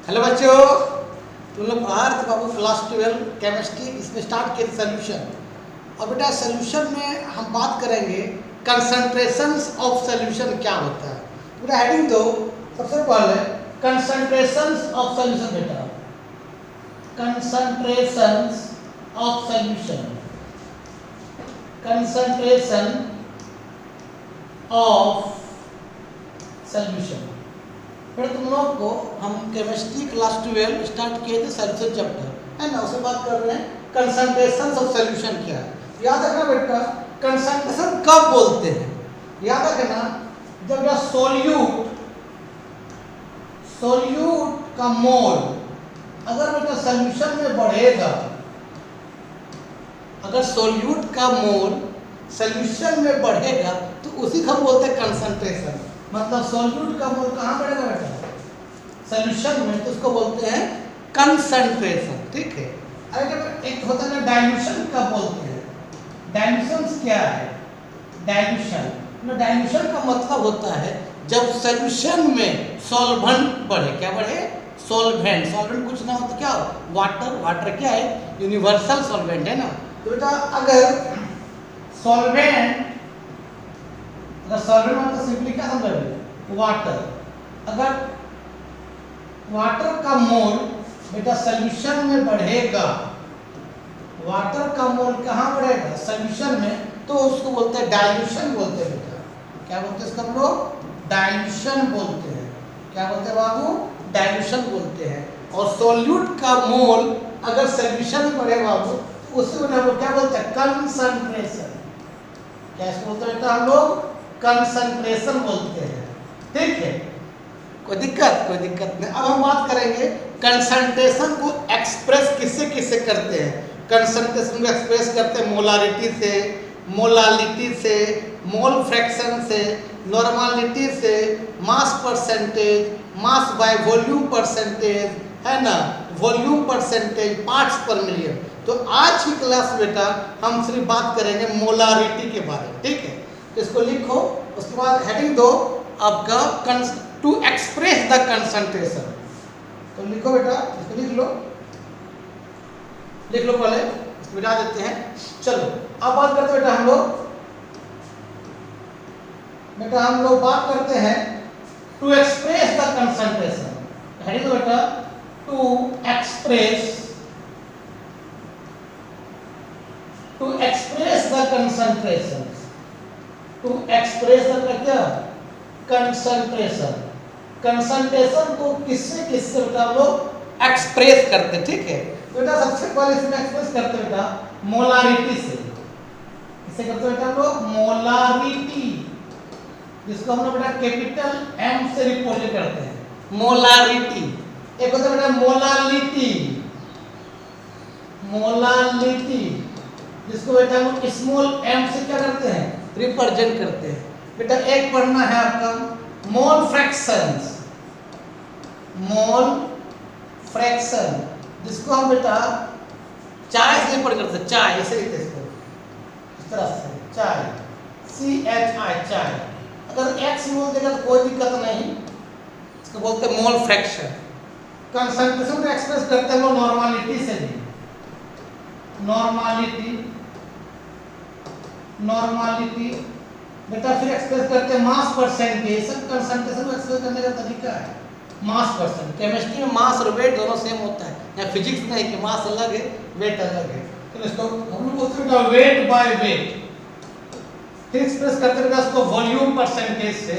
Hello बच्चों, तुम लोग पढ़ा रहे थे बाबू क्लास 12 केमिस्ट्री। इसमें स्टार्ट किए सोल्यूशन। और बेटा सोल्यूशन में हम बात करेंगे कंसंट्रेशंस ऑफ सोल्यूशन क्या होता है। बेटा हेडिंग दो सबसे पहले कंसंट्रेशंस ऑफ सोल्यूशन। बेटा concentrations of solution, concentration of solution. फिर तुम लोग को हम केमिस्ट्री क्लास 12 स्टार्ट किए थे सोल्यूशन चैप्टर, है ना। उसमें बात कर रहे हैं कंसंट्रेशन ऑफ सोल्यूशन क्या है। याद रखना बेटा, कंसंट्रेशन कब बोलते हैं, याद रखना जब यह सोल्यूट का मोल अगर बेटा सोल्यूशन में बढ़ेगा, अगर सोल्यूट का मोल सोल्यूशन में बढ़ेगा तो उसी को हम बोलते हैं कंसंट्रेशन। मतलब सोल्यूट का मोल कहाँ बढ़ेगा बेटा, सोल्यूशन में, तो उसको बोलते हैं कंसंट्रेशन। ठीक है। अगर एक होता है ना डाइल्यूशन कब बोलते हैं, डाइल्यूशन क्या है, डाइल्यूशन डाइल्यूशन का मतलब होता है जब सोल्यूशन में सॉल्वेंट बढ़े। क्या बढ़े, सॉल्वेंट। सॉल्वेंट कुछ ना हो तो क्या हो, वाटर। वाटर क्या है, यूनिवर्सल सॉल्वेंट है ना। तो बेटा अगर सॉल्वेंट मतलब सिंपली क्या समझ, वाटर। अगर वाटर का मोल बेटा सोल्यूशन में बढ़ेगा, वाटर का मोल कहाँ बढ़ेगा, सोल्यूशन में, तो उसको बोलते हैं डाइल्यूशन बोलते हैं बेटा। क्या बोलते हैं इसका हम लोग, डाइल्यूशन बोलते हैं। क्या बोलते हैं बाबू, डाइल्यूशन बोलते हैं। और सोल्यूट का मोल अगर सोल्यूशन में बढ़े बाबू तो उसको हम लोग क्या बोलते हैं, कंसंट्रेशन। क्या इसको बोलते हैं बेटा हम लोग, कंसंट्रेशन बोलते हैं। ठीक है, कोई दिक्कत नहीं। अब हम बात करेंगे कंसंट्रेशन को एक्सप्रेस किससे करते हैं। कंसंट्रेशन को एक्सप्रेस करते हैं मोलारिटी से, मोलालिटी से, मोल फ्रैक्शन से, नॉर्मालिटी से, mass percentage, mass by volume percentage, है ना, वॉल्यूम परसेंटेज, पार्ट्स पर मिलियन। तो आज की क्लास बेटा हम सिर्फ बात करेंगे मोलारिटी के बारे में। ठीक है, तो इसको लिखो। उसके बाद हेडिंग दो आपका टू एक्सप्रेस द कंसंट्रेशन। तो लिखो बेटा, इसको लिख लो पहले, इसको मिटा देते हैं। चलो अब बात करते हैं बेटा हम लोग बात करते हैं to express the concentration. Heading दो बेटा, to express the concentration. To express the क्या, कंसंट्रेशन। कंसंट्रेशन को किससे बेटा हम लोग एक्सप्रेस करते। ठीक है, बेटा सबसे पहले इसमें एक्सप्रेस करते बेटा मोलारिटी से। किससे करते बेटा हम लोग, मोलारिटी, जिसको हम लोग बेटा कैपिटल एम से रिप्रेजेंट करते हैं, मोलारिटी। एक होता है बेटा मोलालिटी, जिसको बेटा हम लोग स्मॉल एम से क्या करते हैं, रिप्रेजेंट करते हैं। बेटा एक पढ़ना है आपका मोल फ्रैक्शन, जिसको हम बेटा चाय से पढ़ करते हैं, चाय ऐसे लिखते हैं इसको, इस तरह से चाय, CHI चाय। अगर एक्स बोल देगा तो कोई दिक्कत नहीं, इसको बोलते हैं मोल फ्रैक्शन। कंसंट्रेशन को एक्सप्रेस करते हैं लोग नॉर्मालिटी से भी, नॉर्मालिटी बेटा। फिर एक्सप्रेस करते हैं मास परसेंटेज। सब कंसंट्रेशन को एक्सप्रेस करने का तरीका है मास परसेंट। केमिस्ट्री में मास और वेट दोनों सेम होता है, या फिजिक्स नहीं कि मास अलग है वेट अलग है। तो इसको हम लोग बोलते हैं वेट बाय वेट। फिर एक्सप्रेस करते हैं इसको वॉल्यूम परसेंटेज से,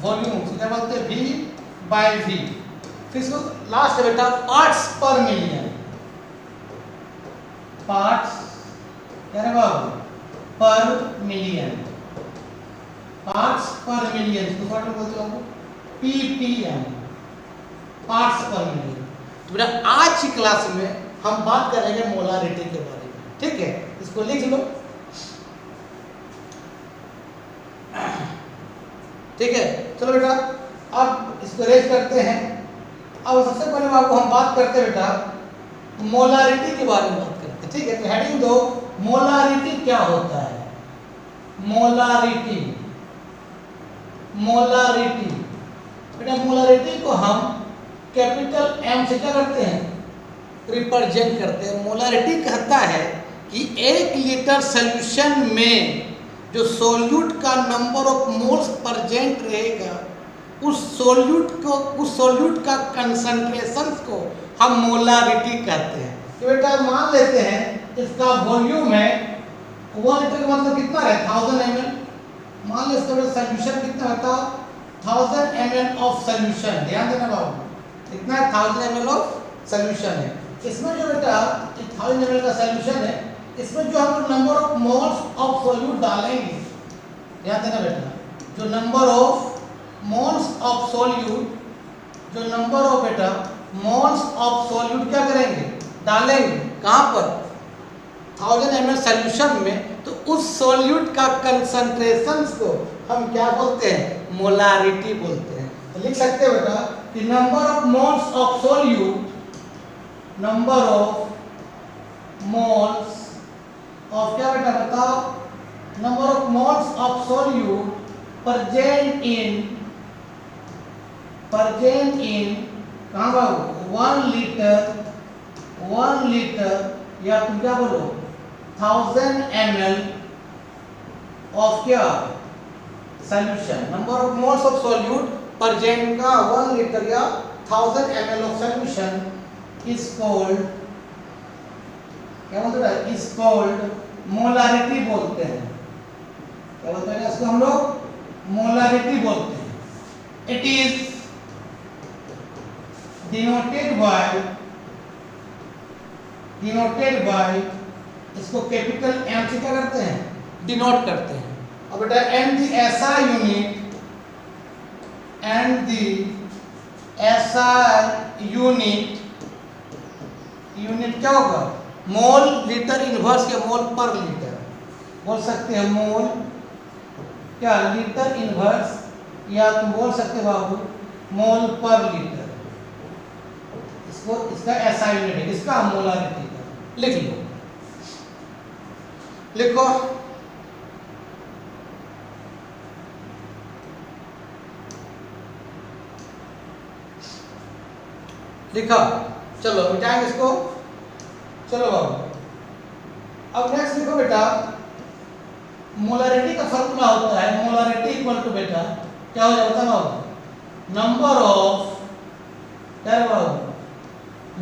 वॉल्यूम से क्या बोलते हैं, V बाय V। फिर इसको लास्ट है बेटा पार्ट्स पर मिलियन, पार्ट्स क्या है बाबू, पर मिलियन, पार्ट्स पर मिलियन, तो क्या बोलते हैं ppm, पार्ट्स पर मिलियन। तो बेटा आज की क्लास में हम बात करेंगे मोलारिटी के बारे में। ठीक है, इसको लिख लो। ठीक है, चलो बेटा अब इसको रेज करते हैं। अब सबसे पहले आपको हम बात करते हैं बेटा मोलारिटी के बारे में बात करते हैं। ठीक है, तो हेडिंग दो मोलारिटी क्या होता है। मोलारिटी बेटा मोलरिटी को हम कैपिटल एम से क्या करते हैं, रिप्रेजेंट करते हैं। मोलरिटी कहता है कि 1 लीटर सॉल्यूशन में जो सोल्यूट का नंबर ऑफ मोल्स प्रेजेंट रहेगा, उस सोल्यूट का कंसंट्रेशन को हम मोलारिटी कहते हैं। तो बेटा मान लेते हैं इसका वॉल्यूम है 1 लीटर का मतलब कितना है 1000 ml। मान लो इसका सॉल्यूशन कितना होता है 1000 ml ऑफ सॉल्यूशन। ध्यान देना बाबू, कितना है 1000 ml ऑफ सॉल्यूशन है। इसमें जो बेटा 1000 ml का सॉल्यूशन है, इसमें जो हम number of moles of solute डालेंगे, ध्यान देना बेटा, जो number of moles of solute, जो नंबर ऑफ बेटा मोल्स ऑफ सोल्यूट क्या करेंगे, डालेंगे कहाँ पर 1000 ml सॉल्यूशन में, तो उस सोल्यूट का कंसंट्रेशन को हम क्या बोलते हैं, मोलारिटी बोलते हैं। तो लिख सकते हैं बेटा कि number of moles of solute, number of moles of क्या बेटा बताओ, number of moles of solute present in कहाँ बाबू 1 लीटर या तुम क्या बोलो 1000 ml ऑफ क्या solution. Number of moles of solute present का 1 लीटर या 1000 ml of solution is called, क्या बोलते हैं, इज कॉल्ड मोलारिटी बोलते हैं। क्या बोलते हैं इसको हम लोग मोलारिटी बोलते हैं। इट इज डिनोटेड बाय इसको कैपिटल एम से क्या करते हैं, डिनोट करते हैं। अब बेटा एंड द एसआई यूनिट क्या होगा, मोल लीटर इनवर्स या मोल पर लीटर बोल सकते हैं, मोल क्या लीटर इनवर्स, या तुम बोल सकते हो बाबू मोल पर लीटर। इसको इसका ऐसा यूनिट है, इसका मोलारिटी का लिख लो, लिखो लिखा। चलो मिटाएंगे इसको, चलो बाबू अब नेक्स्ट लिखो बेटा, मोलारिटी का फॉर्मूला होता है, मोलारिटी इक्वल टू बेटा क्या हो जाता है बाबू, नंबर ऑफ क्या है बाबू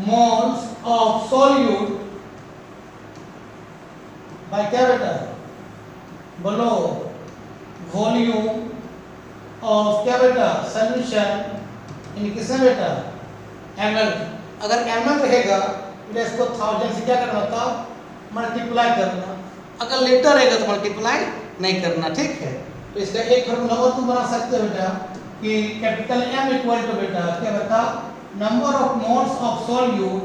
मोल्स ऑफ सोल्यूट बाय क्या बेटा, बोलो वॉल्यूम ऑफ क्या बेटा सॉल्यूशन इन किसमें बेटा ml। अगर ml रहेगा तो इसको 1000 से क्या करना था, मल्टीप्लाई करना। अगर लीटर रहेगा तो मल्टीप्लाई नहीं करना, ठीक है। तो इसका एक फॉर्मूला और तुम बना सकते हो बेटा कि कैपिटल M इक्वल टू बेटा क्या बता, number of moles of solute,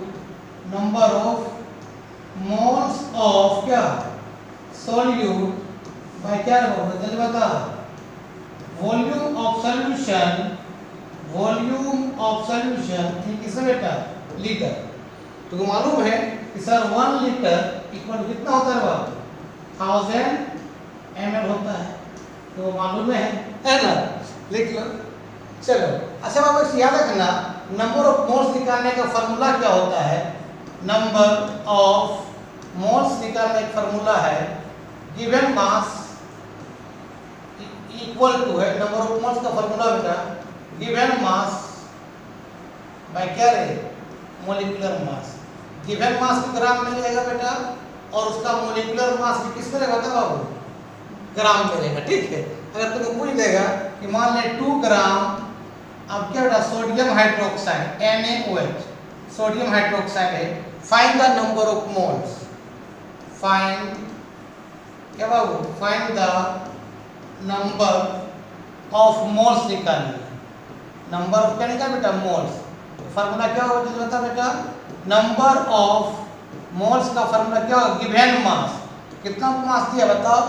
number of moles of क्या सोल्यूट बाय क्या होगा जल्दी बता, volume of solution, volume of solution ये किसमें बेटा लीटर। तो मालूम है कि सर 1 लीटर इक्वल कितना होता है बाबू 1000 ml होता है, तो मालूम है ना, लिख लो। चलो अच्छा बाबू इसे याद रखना, नंबर ऑफ मोल्स निकालने का फॉर्मूला क्या होता है, नंबर ऑफ मोल्स निकालने का फॉर्मूला है गिवन मास इक्वल टू है, नंबर ऑफ मोल्स का फॉर्मूला बेटा गिवन मास बाय क्या रहे मोलिकुलर मास। गिवन मास को ग्राम में रहेगा बेटा और उसका मोलिकुलर मास भी किस में रहेगा बाबू, ग्राम में रहेगा, ठीक है। अगर तुमको पूछ देगा कि मान ले 2 ग्राम, अब क्या बेटा sodium hydroxide NaOH sodium hydroxide है, find the number of moles, find क्या बाबू, find the number of moles निकालिए, नंबर ऑफ क्या निकाल बेटा मोल्स। फार्मूला क्या होगा जल्दी बता बेटा, नंबर ऑफ मोल्स का फार्मूला क्या होगा गिवन मास, कितना मास दिया बताओ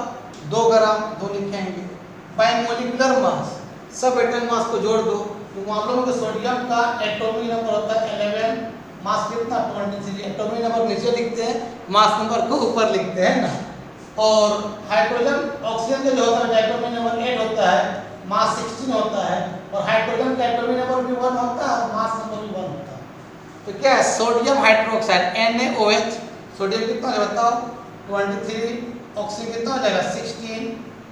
2 ग्राम, 2 लिखेंगे, बाय मोलिकुलर मास सब एटम मास को जोड़ दो, तो मालूम है कि सोडियम का एटॉमिक नंबर होता है 11, मास कितना 23, एटॉमिक नंबर नीचे लिखते हैं, मास नंबर को ऊपर लिखते हैं ना। और हाइड्रोजन ऑक्सीजन का जो होता है एटॉमिक नंबर 8 होता है, मास 16 होता है, और हाइड्रोजन का एटॉमिक नंबर भी 1 होता है और मास नंबर भी 1 होता है। तो क्या है, सोडियम हाइड्रोक्साइड NaOH, सोडियम कितना है बताओ 23, ऑक्सीजन कितना हो जाएगा 16,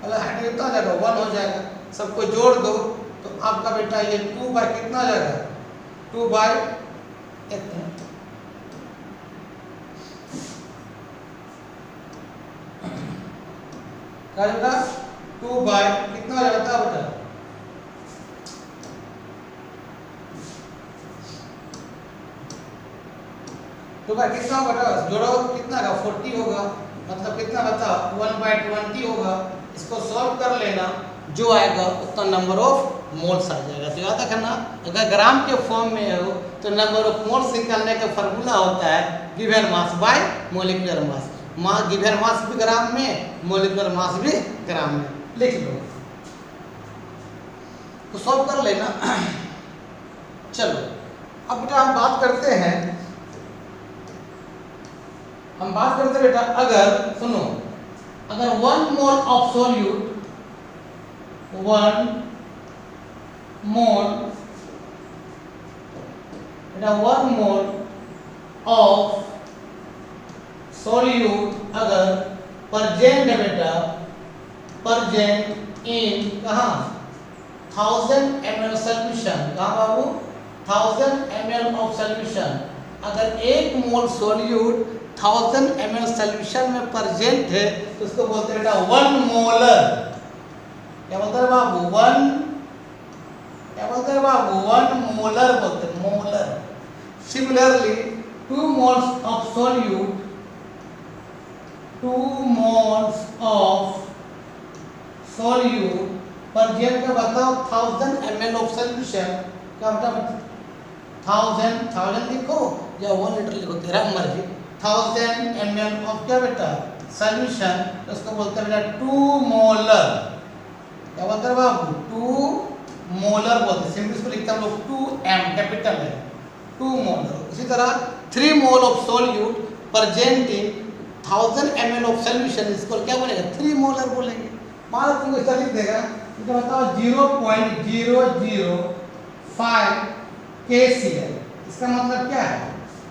अगर हाइड्रोजन कितना हो जाएगा 1 हो जाएगा। सबको जोड़ दो तो आपका बेटा ये 2 बाय कितना हो जाएगा, 2 बाय इतना, क्या बेटा 2 बाय कितना हो जाएगा बताओ बेटा, 2 बाय कितना होगा बेटा, जोड़ो कितना का 40 होगा, मतलब कितना बताओ 1 बाय 20 होगा। इसको सॉल्व कर लेना, जो आएगा उतना नंबर ऑफ मोल्स आ जाएगा। तो याद रखना, अगर ग्राम के फॉर्म में हो तो नंबर ऑफ मोल्स निकालने का फार्मूला होता है given mass by molecular mass. Given mass भी ग्राम में, मोलिकुलर मास भी ग्राम में, लिख लो तो सॉल्व कर लेना। चलो अब बेटा हम बात करते हैं, बेटा अगर सुनो, अगर 1 मोल ऑफ सॉल्यूट, 1 मोल बेटा 1 मोल ऑफ सॉल्यूट अगर प्रेजेंट है बेटा, प्रेजेंट इन कहाँ 1000 ml सॉल्यूशन, कहाँ बाबू 1000 ml ऑफ सॉल्यूशन, अगर 1 मोल सॉल्यूट 1000 ml सॉल्यूशन में प्रेजेंट है तो उसको बोलते हैं बेटा 1 मोलर। क्या बोलते हैं बाबू 1, क्या बोलते हैं बाबू 1 मोलर बोलते हैं, molar. Similarly 2 moles of solute, 2 moles of solute present का बताओ 1000 ml ऑफ सॉल्यूशन, क्या मतलब 1000 लिखो या 1 लीटर लिखो, तेरा मर्जी। 1000 ml ऑफ क्या बेटा सॉल्यूशन, उसको बोलते हैं बेटा 2 मोलर। क्या बोलते हैं बाबू 2 मोलर बोलते हैं, सिंपल इसको लिखते हैं हम लोग 2m, कैपिटल है 2 मोलर। इसी तरह 3 mole of solute present in 1000 ml of solution, इसको क्या बोलेगा 3 मोलर बोलेंगे। मान लो तुमको इसका लिख देगा, तो बताओ 0.005 KCl, इसका मतलब क्या है,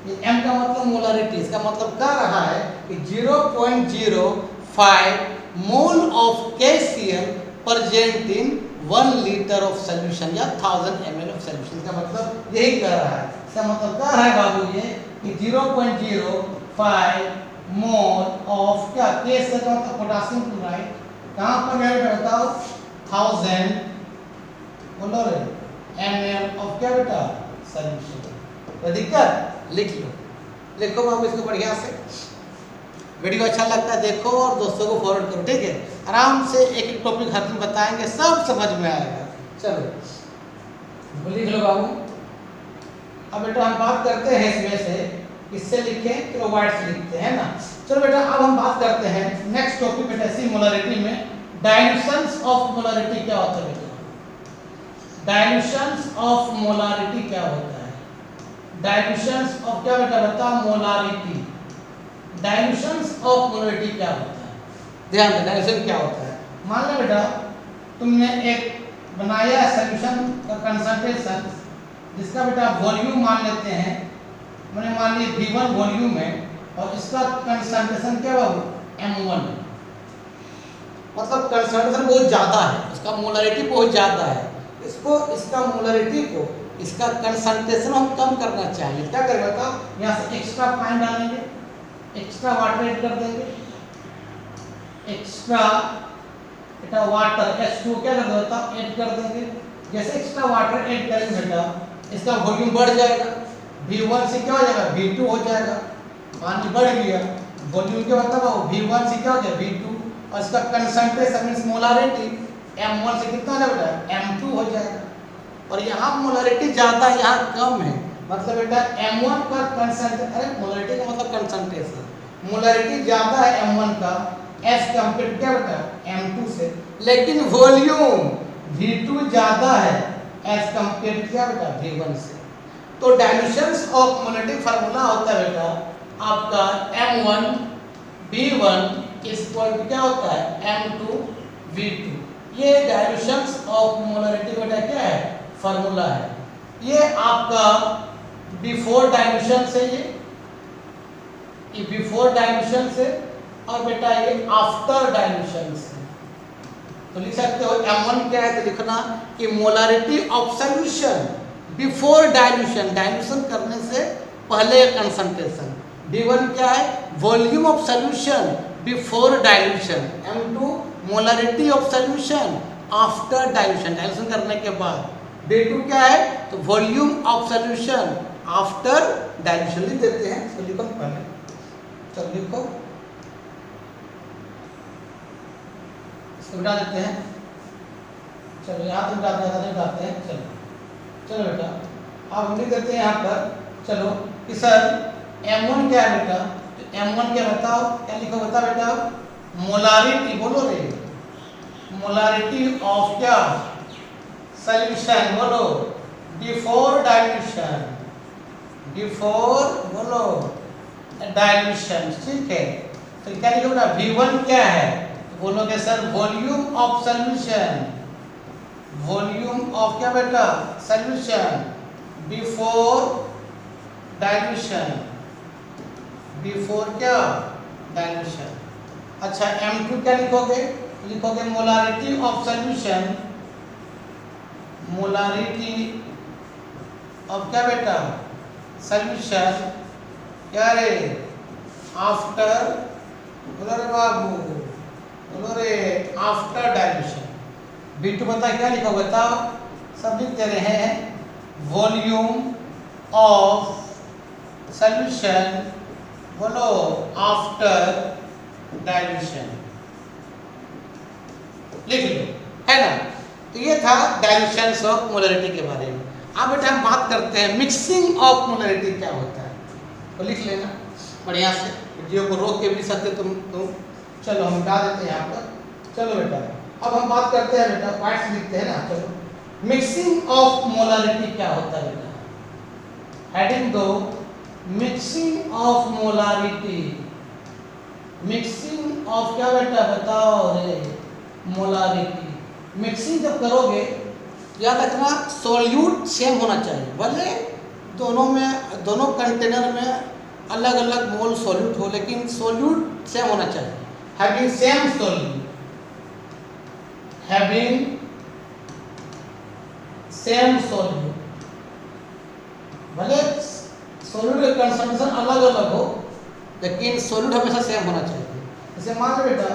ये m का मतलब मोलरिटी, इसका मतलब क्या रहा है कि 0.05 mole of KCl present in 1 litre of solution या 1000 ml ऑफ सॉल्यूशन, का मतलब यही कह रहा है। इसका मतलब क्या है बाबू ये कि 0.05 मोल ऑफ क्या KCl का मतलब पोटेशियम क्लोराइड, कहाँ पर है बताओ 1000 बोलो रे ml ऑफ क्या बेटा सॉल्यूशन। तो दिक्कत लिख लो, लिखो बाबू इसको बढ़िया से। वीडियो अच्छा लगता है देखो और दोस्तों को फॉरवर्ड करो, ठीक है। आराम से एक एक टॉपिक हर दिन बताएंगे, सब समझ में आएगा। चलो लिख लो बाबू। अब बेटा हम बात करते हैं इसमें से, किससे लिखें किलोवाट से लिखते हैं ना। चलो बेटा अब हम बात करते हैं नेक्स्ट टॉपिक बेटा इसी मोलरिटी में, डाइल्यूशंस ऑफ मोलरिटी क्या होता है बेटा, डाइल्यूशंस ऑफ मोलरिटी क्या होता है, डाइल्यूशंस ऑफ क्या बेटा बता मोलरिटी, डाइल्यूशंस ऑफ मोलरिटी क्या होता है, ध्यान देना डाइल्यूशन क्या होता है। मान लो बेटा तुमने एक बनाया सॉल्यूशन का कंसंट्रेशन जिसका बेटा वॉल्यूम मान लेते हैं, मैंने मान लिया V1 वॉल्यूम है और इसका कंसंट्रेशन क्या बाबू M1, मतलब कंसंट्रेशन बहुत ज़्यादा है, उसका मोलरिटी बहुत ज़्यादा है, इसको इसका मोलरिटी को इसका कंसंट्रेशन हम कम करना चाहिए। क्या करेंगे बताओ, यहाँ से एक्स्ट्रा पानी डालेंगे, एक्स्ट्रा वाटर ऐड कर देंगे, एक्स्ट्रा बेटा वाटर H2 क्या कर देता ऐड कर देंगे। जैसे एक्स्ट्रा वाटर ऐड करेंगे बेटा इसका वॉल्यूम बढ़ जाएगा, V1 से क्या हो जाएगा V2 हो जाएगा, पानी बढ़ गया, वॉल्यूम क्या बताओ V1 से क्या हो जाएगा V2, और इसका कंसंट्रेशन मींस मोलरिटी M1 से कितना हो जाएगा M2 हो जाएगा। और यहाँ मोलरिटी ज़्यादा है यहाँ कम है, मतलब बेटा M1 का कंसंट्रेशन, अरे मोलरिटी का मतलब कंसंट्रेशन, मोलरिटी ज़्यादा है M1 का एज कम्पेयर क्या बेटा M2 से, लेकिन वॉल्यूम V2 ज़्यादा है एज कम्पेयर क्या बेटा V1 से। तो डाइल्यूशंस ऑफ मोलरिटी फार्मूला होता है बेटा आपका M1 V1 इस क्या होता है M2 V2, ये डाइल्यूशन ऑफ मोलरिटी बेटा क्या है, फार्मूला है। ये आपका बिफोर डाइल्यूशन से, ये बिफोर डाइल्यूशन से, और बेटा ये आफ्टर डाइल्यूशन से। तो लिख सकते हो M1 क्या है, तो लिखना कि molarity of solution before dilution, dilution करने से पहले कंसंट्रेशन। B1 क्या है, volume of solution before dilution. M2 molarity of solution after dilution, dilution करने के बाद। B2 क्या है, तो volume of solution after dilution. लिख देते हैं, तो लिखो पहले, चलो लिखो, इसको मिटा देते हैं। चलो यहाँ तो मिटाते हैं, चलो बेटा अब हम लिख देते हैं यहाँ पर। चलो कि सर M1 क्या है बेटा, तो M1 क्या बताओ, क्या लिखो बता बेटा, मोलारिटी, बोलो रे, मोलारिटी ऑफ क्या, सॉल्यूशन, बोलो बिफोर डाइल्यूशन, बिफोर बोलो डाइल्यूशन, ठीक है। तो क्या लिखो बेटा, V1 क्या है, तो बोलोगे sir volume of solution, volume of क्या बेटा, सॉल्यूशन बिफोर डाइल्यूशन, बिफोर क्या, डाइल्यूशन। अच्छा M2 क्या लिखोगे, लिखोगे molarity of solution, molarity of क्या बेटा, सॉल्यूशन क्या रे, आफ्टर, बोलो रे बाबू, बोलो रे आफ्टर डाइल्यूशन। B2 बता क्या लिखा, बताओ, सब लिख दे रहे हैं, वॉल्यूम ऑफ सॉल्यूशन, बोलो आफ्टर डाइल्यूशन, लिख लो, है ना। तो ये था डाइल्यूशन ऑफ मोलरिटी के बारे में। अब बेटा हम बात करते हैं मिक्सिंग ऑफ मोलरिटी क्या होता है, तो लिख लेना बढ़िया से, वीडियो को रोक के भी सकते तुम। चलो हम हटा देते हैं यहाँ पर। चलो बेटा अब हम बात करते हैं बेटा, पॉइंट्स लिखते हैं ना। चलो मिक्सिंग ऑफ मोलरिटी क्या होता है बेटा, हेडिंग दो, mixing of molarity, mixing of क्या बेटा बताओ रे, मोलरिटी। मिक्सिंग जब करोगे याद रखना सोल्यूट सेम होना चाहिए, भले दोनों में, दोनों कंटेनर में अलग अलग मोल सोल्यूट हो, लेकिन सोल्यूट सेम होना चाहिए। Having same solute, having same solute, भले सोल्यूट का कंसंट्रेशन अलग अलग हो, लेकिन सोल्यूट हमेशा सेम होना चाहिए। जैसे मान लो बेटा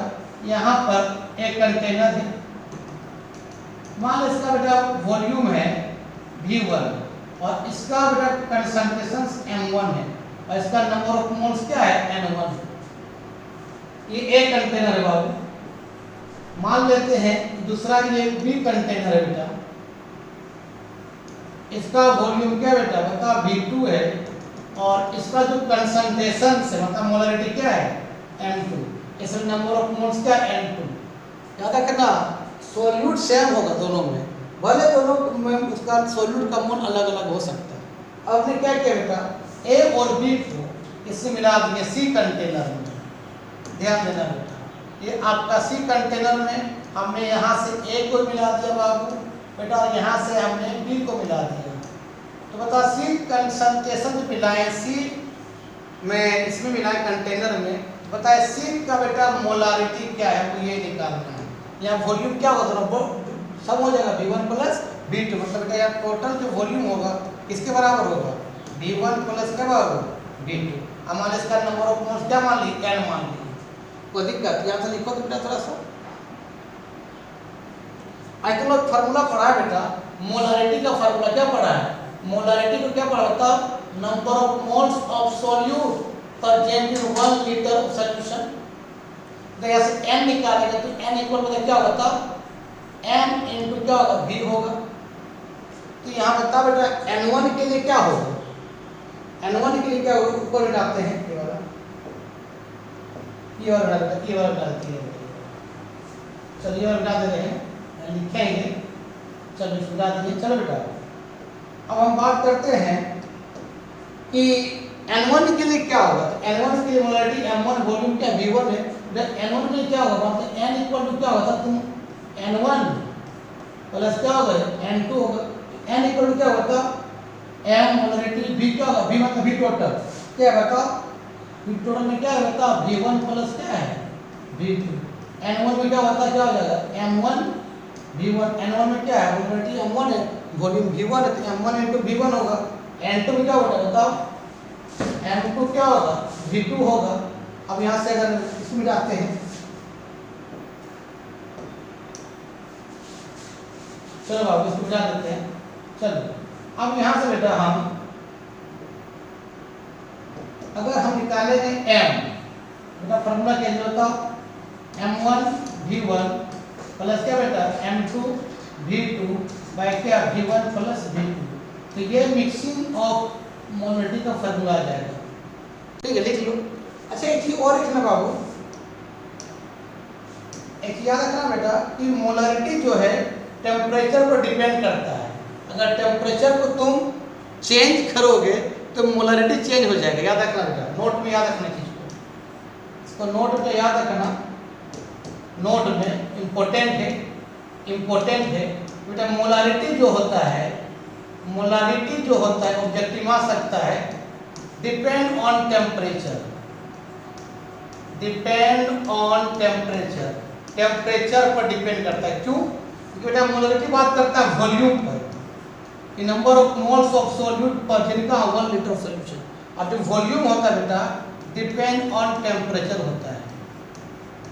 यहाँ पर एक कंटेनर है, मान लो इसका बेटा वॉल्यूम है V1 और इसका बेटा कंसंट्रेशन M1 है और इसका नंबर ऑफ मोल्स क्या है, N1। ये एक कंटेनर है बाबू। मान लेते हैं दूसरा ये B कंटेनर है बेटा, इसका वॉल्यूम क्या बेटा बता, V2 है और इसका जो कंसंट्रेशन से मतलब मोलरिटी क्या है, M2, इसमें नंबर ऑफ मोल्स क्या है, N2। याद रखना सोल्यूट सेम होगा दोनों में, भले दोनों में उसका सोल्यूट का मोल अलग अलग हो सकता है। अब ने क्या किया बेटा, A और B को इससे मिला दिए C कंटेनर में। ध्यान देना बेटा, ये आपका C कंटेनर में हमने यहाँ से A को मिला दिया बाबू बेटा, और यहाँ से हमने B को मिला दिया। तो बता C कंसंट्रेशन जो मिलाए C में, इसमें मिलाए कंटेनर में, बताए C का बेटा मोलारिटी क्या है, वो ये निकालना है। यहाँ वॉल्यूम क्या होगा, दोनों सब हो जाएगा V1 प्लस V2, मतलब बेटा यहाँ टोटल जो वॉल्यूम होगा किसके बराबर होगा, V1 प्लस क्या बराबर V2। हमारे इसका नंबर ऑफ मोल्स क्या मान ली, N मान ली। कोई दिक्कत, यहाँ से लिखो तो बेटा थोड़ा सा। आज तुम लोग फार्मूला पढ़ा है बेटा, मोलारिटी का फार्मूला क्या पढ़ा है, मोलारिटी को क्या पढ़ा था, number of moles of solute present in 1 litre of solution. तो यहाँ से n निकालेंगे तो n इक्वल मतलब क्या होता, m इंटू क्या होगा, v होगा। तो यहाँ बता बेटा n1 के लिए क्या होगा, n1 के लिए क्या होगा, ऊपर डालते हैं ये वाला, ये वाला डालते हैं। चलिए और डाल दे रहे हैं, लिखेंगे, चलो इसको डाल दिए। चलो बेटा अब हम बात करते हैं कि n1 के लिए क्या होगा। तो n1 के लिए मोलरिटी M1 वॉल्यूम क्या V1 है, N1 में क्या होगा, तो n इक्वल टू क्या होता, तुम N1 प्लस क्या होगा N2 होगा। N इक्वल टू क्या होता M मोलरिटी V क्या होगा V मतलब V टोटल क्या है बताओ V टोटल में क्या है बताओ V1 प्लस क्या है V2। N1 में क्या होता है क्या हो जाएगा M1 V1। N1 में क्या है मोलरिटी M1 है वॉल्यूम V1 है तो M1 into V1 होगा। N2 में क्या होगा बताओ M2 क्या होगा V2 होगा। अब यहाँ से अगर इसमें जाते हैं चलो बाबू इसको बुझा देते हैं। चलो अब यहाँ से बेटा हम अगर हम निकालेंगे M बेटा फॉर्मूला क्या होता M1 V1 प्लस क्या बेटा M2 V2 बाय क्या V1 प्लस V2। तो ये मिक्सिंग ऑफ मोलरिटी का फॉर्मूला आ जाएगा। ठीक है लिख लो। अच्छा एक चीज और लिखना बाबू, एक याद रखना बेटा कि मोलरिटी जो है टेम्परेचर पर डिपेंड करता है। अगर टेम्परेचर को तुम चेंज करोगे तो मोलरिटी चेंज हो जाएगा। याद रखना बेटा, नोट में याद रखना चीज को, इसको नोट में याद रखना, नोट में इम्पोर्टेंट है बेटा। मोलरिटी जो होता है ऑब्जेक्टिव मास सकता है डिपेंड ऑन टेम्परेचर, टेम्परेचर पर डिपेंड करता है। क्यों? क्योंकि बेटा मोलरिटी बात करता है वॉल्यूम पर कि number of moles of solute पर जिनका 1 लीटर सॉल्यूशन। अब जो वॉल्यूम होता है बेटा डिपेंड ऑन टेम्परेचर होता है,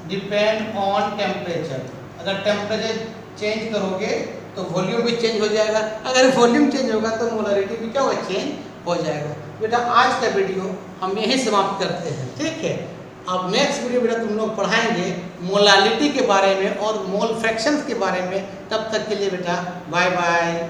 डिपेंड ऑन टेम्परेचर। अगर टेम्परेचर चेंज करोगे तो वॉल्यूम भी चेंज हो जाएगा, अगर वॉल्यूम चेंज होगा तो मोलरिटी भी क्या होगा चेंज हो जाएगा। बेटा आज का वीडियो हम यहीं समाप्त करते हैं, ठीक है। अब नेक्स्ट वीडियो बेटा तुम लोग पढ़ाएंगे मोलालिटी के बारे में और मोल फ्रैक्शंस के बारे में। तब तक के लिए बेटा बाय बाय।